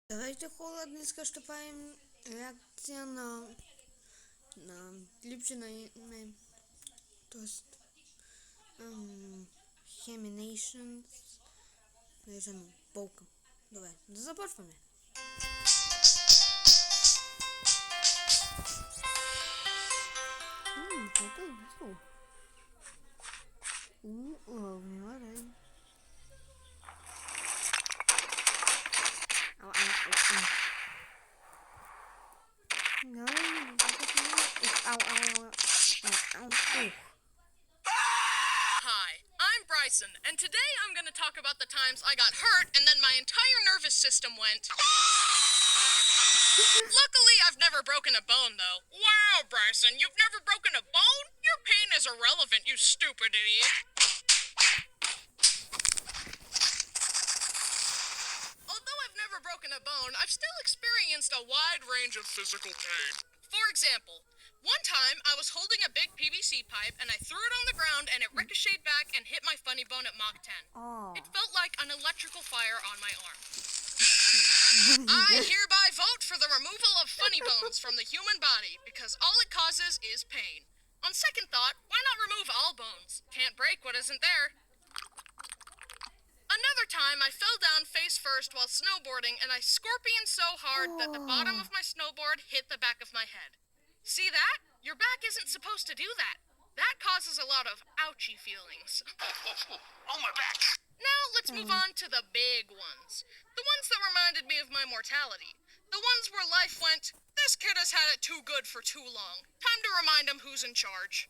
Давайте холодно штопаем реакция на липче то есть Heminations, ну, полка. Давай, започваме. Полка е весело. Внимавай. Hi, I'm Bryson, and today I'm going to talk about the times I got hurt and then my entire nervous system went. Luckily, I've never broken a bone, though. Wow, Bryson, you've never broken a bone? Your pain is irrelevant, you stupid idiot. Although I've never broken a bone, I've still experienced a wide range of physical pain. For example, one time I was holding a big PVC pipe and I threw it on the ground and it ricocheted back and hit my funny bone at Mach 10. It felt like an electrical fire on my arm. I hereby vote for the removal of funny bones from the human body because all it causes is pain. On second thought, why not remove all bones? Can't break what isn't there. Another time, I fell down face first while snowboarding and I scorpioned so hard that the bottom of my snowboard hit the back of my head. See that? Your back isn't supposed to do that. That causes a lot of ouchy feelings. Oh, my back! Now, let's move on to the big ones. The ones that reminded me of my mortality. The ones where life went, this kid has had it too good for too long. Time to remind him who's in charge.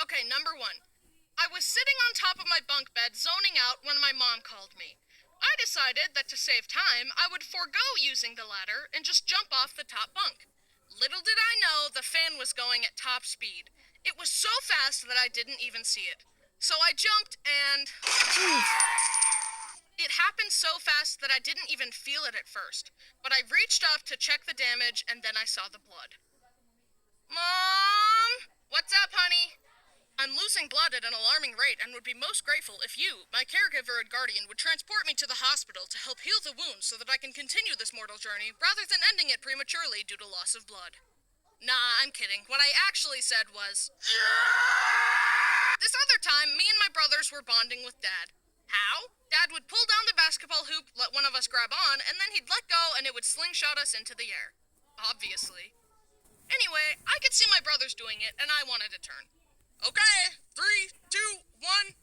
Okay, number one. I was sitting on top of my bunk bed zoning out when my mom called me. I decided that to save time, I would forego using the ladder and just jump off the top bunk. Little did I know the fan was going at top speed. It was so fast that I didn't even see it. So I jumped and... It happened so fast that I didn't even feel it at first. But I reached up to check the damage and then I saw the blood. Mom? What's up, honey? I'm losing blood at an alarming rate and would be most grateful if you, my caregiver and guardian, would transport me to the hospital to help heal the wound so that I can continue this mortal journey rather than ending it prematurely due to loss of blood. Nah, I'm kidding. What I actually said was... This other time, me and my brothers were bonding with Dad. How? Dad would pull down the basketball hoop, let one of us grab on, and then he'd let go and it would slingshot us into the air. Obviously. Anyway, I could see my brothers doing it, and I wanted to turn. Okay, 3, 2, 1.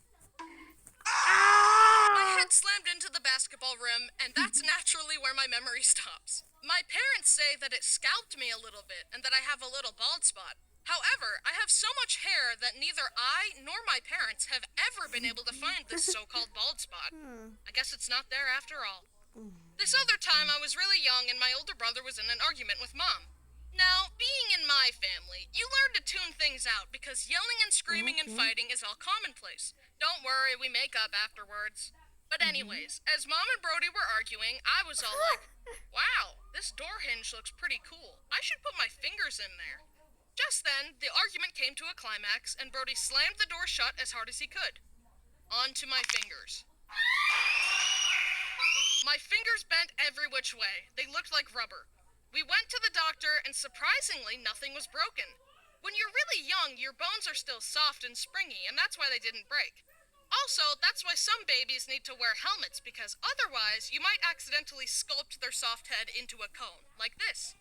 My head slammed into the basketball rim, and that's naturally where my memory stops. My parents say that it scalped me a little bit, and that I have a little bald spot. However, I have so much hair that neither I nor my parents have ever been able to find this so-called bald spot. I guess it's not there after all. This other time, I was really young, and my older brother was in an argument with Mom. Now, being in my family, you learn to tune things out because yelling and screaming and fighting is all commonplace. Don't worry, we make up afterwards. But anyways, as Mom and Brody were arguing, I was all like, wow, this door hinge looks pretty cool. I should put my fingers in there. Just then, the argument came to a climax and Brody slammed the door shut as hard as he could. Onto my fingers. My fingers bent every which way. They looked like rubber. We went to the doctor, and surprisingly, nothing was broken. When you're really young, your bones are still soft and springy, and that's why they didn't break. Also, that's why some babies need to wear helmets, because otherwise, you might accidentally sculpt their soft head into a cone, like this.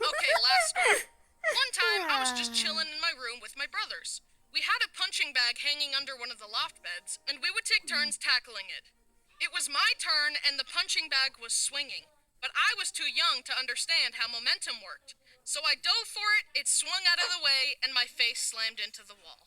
Okay, last story. One time, I was just chilling in my room with my brothers. We had a punching bag hanging under one of the loft beds, and we would take turns tackling it. It was my turn, and the punching bag was swinging. But I was too young to understand how momentum worked. So I dove for it, it swung out of the way, and my face slammed into the wall.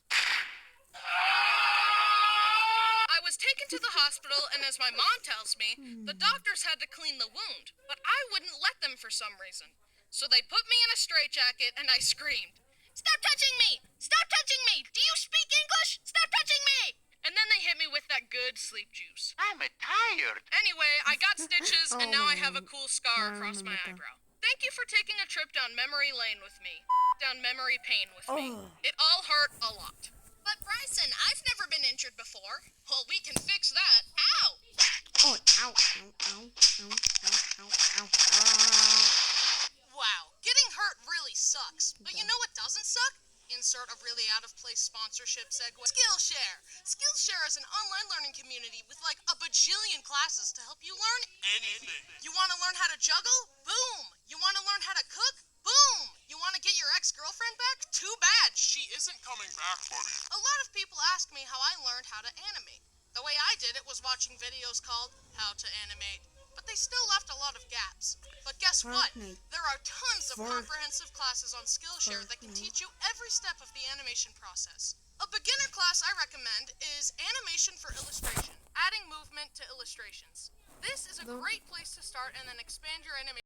I was taken to the hospital, and as my mom tells me, the doctors had to clean the wound, but I wouldn't let them for some reason. So they put me in a straitjacket, and I screamed, "Stop touching me! Stop touching me! Do you speak English? Stop touching me!" And then they hit me with that good sleep juice. I'm tired. Anyway, I got stitches, and now I have a cool scar across my eyebrow. Thank you for taking a trip down memory lane with me. Down memory lane with me. It all hurt a lot. But Bryson, I've never been injured before. Well, we can fix that. Oh, ow, ow, ow, ow, ow, ow, ow, ow. Wow, getting hurt really sucks. But you know what doesn't suck? Insert a really out-of-place sponsorship segue. Skillshare! Skillshare is an online learning community with like a bajillion classes to help you learn Anything. You want to learn how to juggle? Boom! You want to learn how to cook? Boom! You want to get your ex-girlfriend back? Too bad! She isn't coming back, buddy. A lot of people ask me how I learned how to animate. The way I did it was watching videos called How to Animate. But they still left a lot of gaps. But guess what? Fortnite. There are tons of comprehensive classes on Skillshare that can teach you every step of the animation process. A beginner class I recommend is Animation for Illustration, adding movement to illustrations. This is a great place to start and then expand your animation.